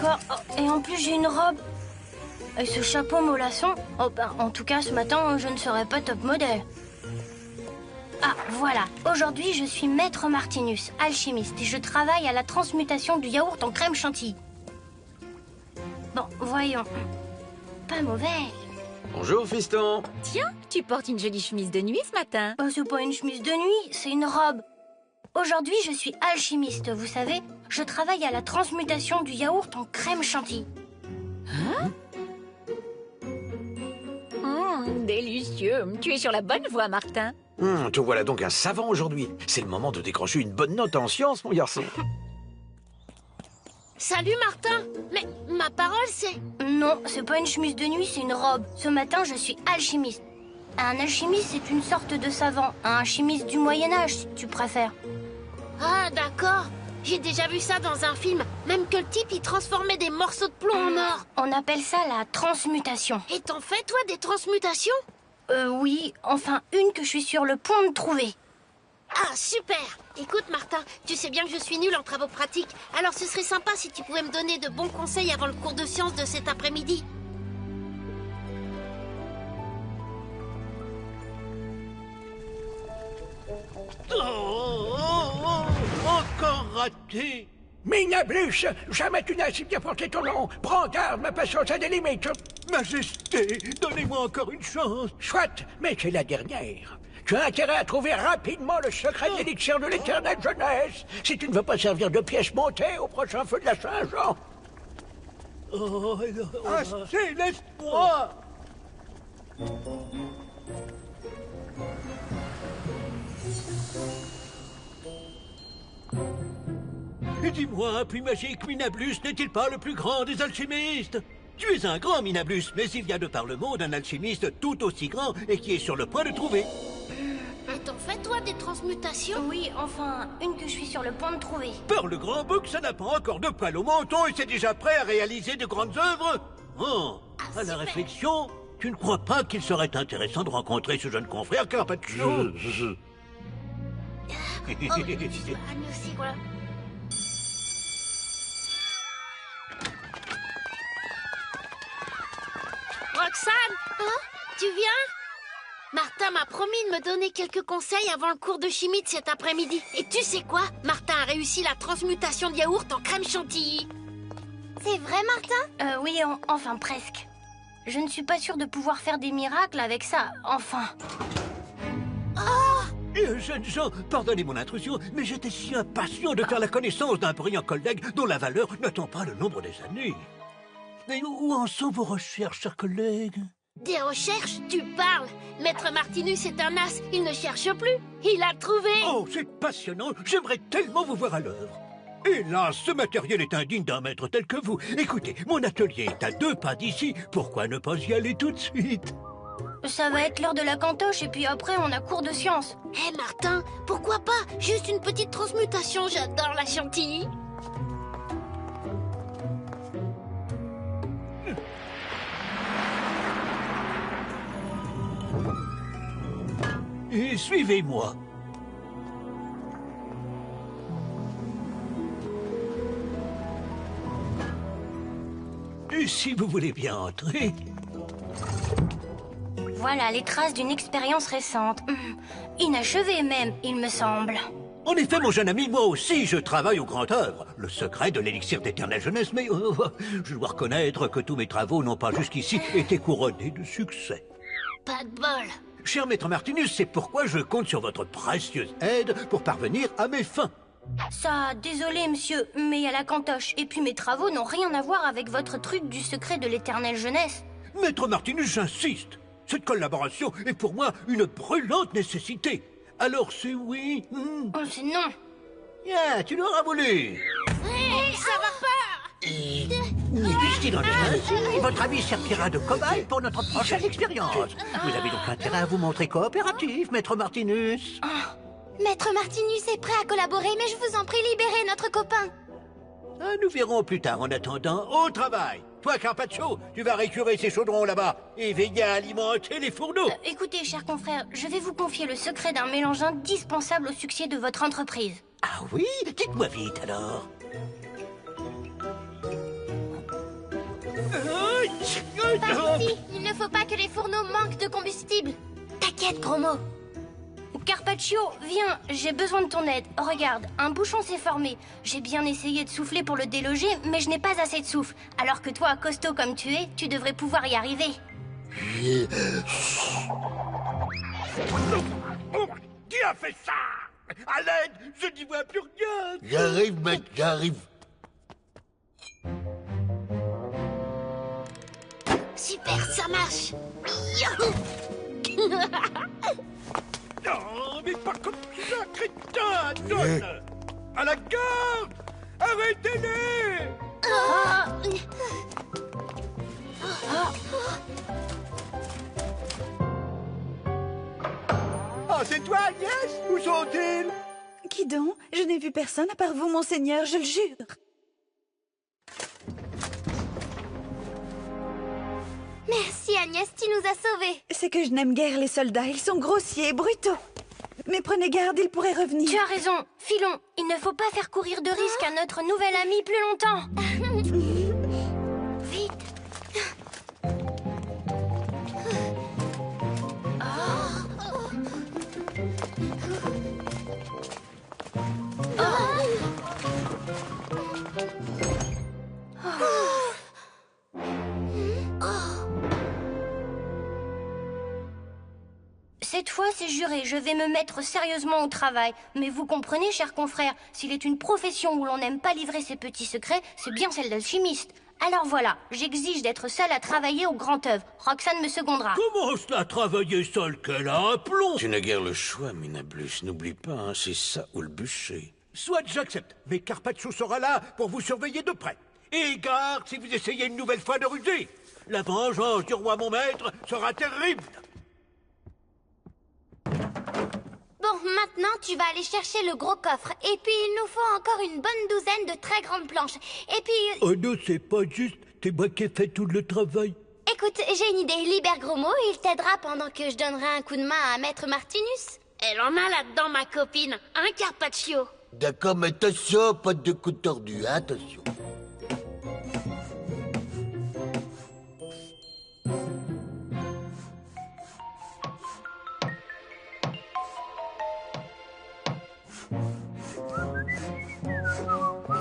d'accord. Oh, et en plus, j'ai une robe. Et ce chapeau mollasson. Oh, ben, en tout cas, ce matin, je ne serai pas top modèle. Ah, voilà. Aujourd'hui, je suis Maître Martinus, alchimiste, et je travaille à la transmutation du yaourt en crème chantilly. Bon, voyons. Pas mauvais. Bonjour, fiston. Tiens, tu portes une jolie chemise de nuit ce matin. Oh, c'est pas une chemise de nuit, c'est une robe. Aujourd'hui, je suis alchimiste, vous savez. Je travaille à la transmutation du yaourt en crème chantilly. Délicieux. Tu es sur la bonne voie, Martin. Te voilà donc un savant aujourd'hui. C'est le moment de décrocher une bonne note en sciences, mon garçon. Salut Martin. Mais ma parole c'est... Non, c'est pas une chemise de nuit, c'est une robe. Ce matin, je suis alchimiste. Un alchimiste, c'est une sorte de savant. Un chimiste du Moyen-Âge, si tu préfères. Ah d'accord. J'ai déjà vu ça dans un film. Même que le type il transformait des morceaux de plomb en or. On appelle ça la transmutation. Et t'en fais toi des transmutations? Oui, enfin une que je suis sur le point de trouver. Ah super. Écoute Martin, tu sais bien que je suis nulle en travaux pratiques. Alors ce serait sympa si tu pouvais me donner de bons conseils avant le cours de sciences de cet après-midi. Encore raté. Minablus, jamais tu n'as si bien porté ton nom. Prends garde, ma patience a des limites. Majesté, donnez-moi encore une chance. Soit, mais c'est la dernière. Tu as intérêt à trouver rapidement le secret de l'élixir de l'éternelle jeunesse, si tu ne veux pas servir de pièce montée au prochain feu de la Saint-Jean. Assez, laisse-moi. Et dis-moi, puis magique, Minablus n'est-il pas le plus grand des alchimistes? Tu es un grand, Minablus, mais il y a de par le monde un alchimiste tout aussi grand et qui est sur le point de trouver. Et t'en fais toi des transmutations? Oui, enfin, une que je suis sur le point de trouver. Par le grand bouc, ça n'a pas encore de poil au menton et c'est déjà prêt à réaliser de grandes œuvres. Oh, à la réflexion, tu ne crois pas qu'il serait intéressant de rencontrer ce jeune confrère Carpaccio? Oh, nous aussi, voilà. Roxane, tu viens? Martin m'a promis de me donner quelques conseils avant le cours de chimie de cet après-midi. Et tu sais quoi? Martin a réussi la transmutation de yaourt en crème chantilly. C'est vrai, Martin? Oui, enfin presque. Je ne suis pas sûre de pouvoir faire des miracles avec ça, enfin. Jeunes gens, pardonnez mon intrusion, mais j'étais si impatient de faire la connaissance d'un brillant collègue dont la valeur n'attend pas le nombre des années. Mais où en sont vos recherches, chers collègues? Des recherches? Tu parles? Maître Martinus est un as, il ne cherche plus. Il a trouvé... Oh, c'est passionnant. J'aimerais tellement vous voir à l'œuvre. Hélas, ce matériel est indigne d'un maître tel que vous. Écoutez, mon atelier est à 2 pas d'ici. Pourquoi ne pas y aller tout de suite? Ça va être l'heure de la cantoche et puis après on a cours de sciences. Hé Martin, pourquoi pas? Juste une petite transmutation, j'adore la chantilly. Et suivez-moi. Et si vous voulez bien entrer... Voilà les traces d'une expérience récente. Inachevée même, il me semble. En effet, mon jeune ami, moi aussi, je travaille au grand œuvre. Le secret de l'élixir d'éternelle jeunesse, mais je dois reconnaître que tous mes travaux n'ont pas jusqu'ici été couronnés de succès. Pas de bol. Cher maître Martinus, c'est pourquoi je compte sur votre précieuse aide pour parvenir à mes fins. Ça, désolé monsieur, mais il y a la cantoche. Et puis mes travaux n'ont rien à voir avec votre truc du secret de l'éternelle jeunesse. Maître Martinus, j'insiste. Cette collaboration est pour moi une brûlante nécessité. Alors c'est oui? Oh, c'est non. Bien, tu l'auras voulu. Hé, ça va pas. Puisqu'il en est ainsi, votre ami servira de cobaye pour notre prochaine expérience. Vous avez donc intérêt à vous montrer coopératif, maître Martinus. Maître Martinus est prêt à collaborer, mais je vous en prie, libérez notre copain. Ah, nous verrons plus tard. En attendant, au travail. Toi, Carpaccio, tu vas récurer ces chaudrons là-bas et veiller à alimenter les fourneaux. Écoutez, cher confrère, je vais vous confier le secret d'un mélange indispensable au succès de votre entreprise. Ah oui? Dites-moi vite alors. Par ici, il ne faut pas que les fourneaux manquent de combustible. T'inquiète, gros mot. Carpaccio, viens, j'ai besoin de ton aide. Regarde, un bouchon s'est formé. J'ai bien essayé de souffler pour le déloger, mais je n'ai pas assez de souffle. Alors que toi, costaud comme tu es, tu devrais pouvoir y arriver. Qui a fait ça? À l'aide, je n'y vois plus rien. J'arrive, mec, j'arrive. Super, ça marche. Non, mais pas comme ça, crétin. Donne. À la garde. Arrêtez-les. Oh, c'est toi, Agnès? Où sont-ils? Qui donc? Je n'ai vu personne à part vous, monseigneur, je le jure. Merci Agnès, tu nous as sauvés. C'est que je n'aime guère les soldats, ils sont grossiers et brutaux. Mais prenez garde, ils pourraient revenir. Tu as raison, filons. Il ne faut pas faire courir de risque à notre nouvel ami plus longtemps. Vite. Cette fois, c'est juré, je vais me mettre sérieusement au travail. Mais vous comprenez, chers confrères, s'il est une profession où l'on n'aime pas livrer ses petits secrets, c'est bien celle d'alchimiste. Alors voilà, j'exige d'être seule à travailler au grand œuvre. Roxane me secondera. Comment cela travailler seul qu'elle a un plomb? Tu n'as guère le choix, Minablus. N'oublie pas, hein, c'est ça ou le bûcher. Soit j'accepte, mais Carpaccio sera là pour vous surveiller de près. Et garde si vous essayez une nouvelle fois de ruser. La vengeance du roi mon maître sera terrible. Bon, maintenant tu vas aller chercher le gros coffre. Et puis il nous faut encore une bonne douzaine de très grandes planches. Et puis... Oh non, c'est pas juste. C'est moi qui ai fait tout le travail. Écoute, j'ai une idée. Libère Gromo, il t'aidera pendant que je donnerai un coup de main à Maître Martinus. Elle en a là-dedans, ma copine. Un Carpaccio. D'accord, mais attention, pas de coups tordus, hein, attention.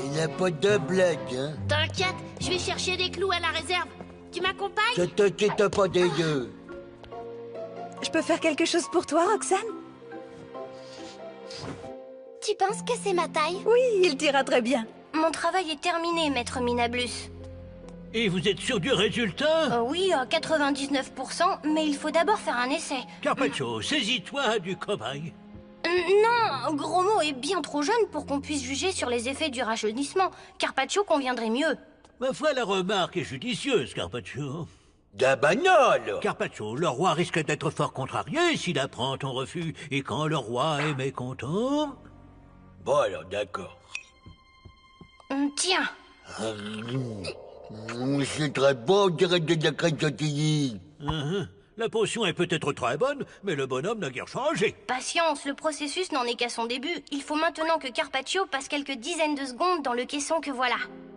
Il n'a pas de blague, hein. T'inquiète, je vais chercher des clous à la réserve. Tu m'accompagnes? Je t'inquiète pas des deux. Je peux faire quelque chose pour toi, Roxane? Tu penses que c'est ma taille? Oui, il t'ira très bien. Mon travail est terminé, maître Minablus. Et vous êtes sûr du résultat? Oui, à 99%, mais il faut d'abord faire un essai. Carpaccio, saisis-toi du cobaye. Non, Gros mot est bien trop jeune pour qu'on puisse juger sur les effets du rajeunissement. Carpaccio conviendrait mieux. Ma foi, la remarque est judicieuse, Carpaccio. D'abanol. Carpaccio, le roi risque d'être fort contrarié s'il apprend ton refus. Et quand le roi est mécontent... Bon alors, d'accord. Tiens. C'est très bon, on dirait de la crème chantilly. La potion est peut-être très bonne, mais le bonhomme n'a guère changé. Patience, le processus n'en est qu'à son début. Il faut maintenant que Carpaccio passe quelques dizaines de secondes dans le caisson que voilà.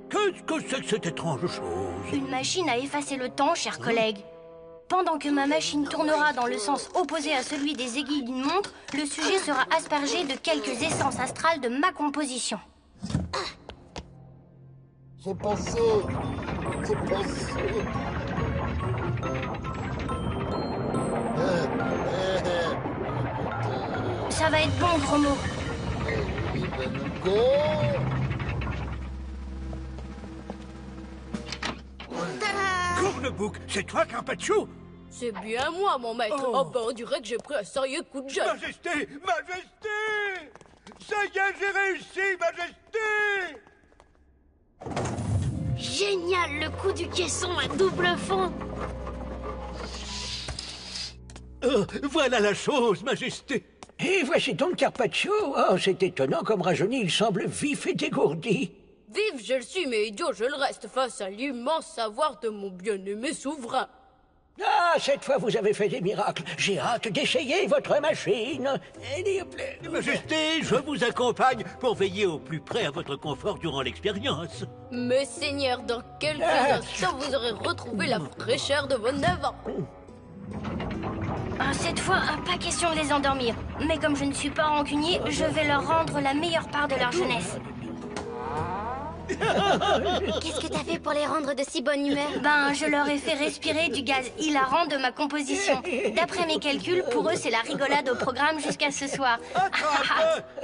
Qu'est-ce que c'est que cette étrange chose? Une machine à effacer le temps, chers collègues. Pendant que ma machine tournera dans le sens opposé à celui des aiguilles d'une montre, le sujet sera aspergé de quelques essences astrales de ma composition. C'est passé. C'est passé. Ça va être bon, Gros mot. Cornebouc, c'est toi, Carpaccio? C'est bien moi, mon maître. Oh, bah, on dirait que j'ai pris un sérieux coup de jeune. Majesté! Majesté! Ça y est, j'ai réussi, Majesté! Génial, le coup du caisson à double fond. Voilà la chose, Majesté. Et voici donc Carpaccio. Oh, c'est étonnant comme rajeuni, il semble vif et dégourdi. Vive, je le suis, mais idiot, je le reste face à l'immense savoir de mon bien-aimé souverain. Ah, cette fois, vous avez fait des miracles. J'ai hâte d'essayer votre machine. Allez, hop là. Majesté, je vous accompagne pour veiller au plus près à votre confort durant l'expérience. Mais Seigneur, dans quelques instants, vous aurez retrouvé la fraîcheur de vos 9 ans. Ah, cette fois, pas question de les endormir. Mais comme je ne suis pas rancunier, je vais leur rendre la meilleure part de leur jeunesse. Qu'est-ce que t'as fait pour les rendre de si bonne humeur? Ben, je leur ai fait respirer du gaz hilarant de ma composition. D'après mes calculs, pour eux, c'est la rigolade au programme jusqu'à ce soir.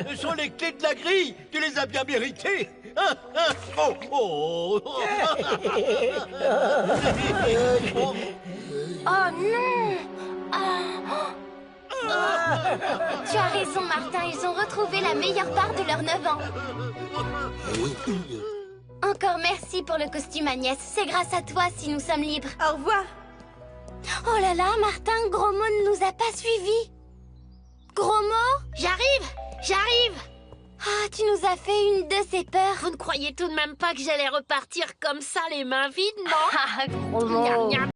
Ce sont les clés de la grille. Tu les as bien méritées. Oh non! Tu as raison, Martin, ils ont retrouvé la meilleure part de leurs 9 ans. Encore merci pour le costume, Agnès. C'est grâce à toi si nous sommes libres. Au revoir. Oh là là, Martin, Gros Mot ne nous a pas suivis. Gros Mot? J'arrive. Ah, tu nous as fait une de ces peurs. Vous ne croyez tout de même pas que j'allais repartir comme ça, les mains vides, non? Ah, gros mot. Gna, gna.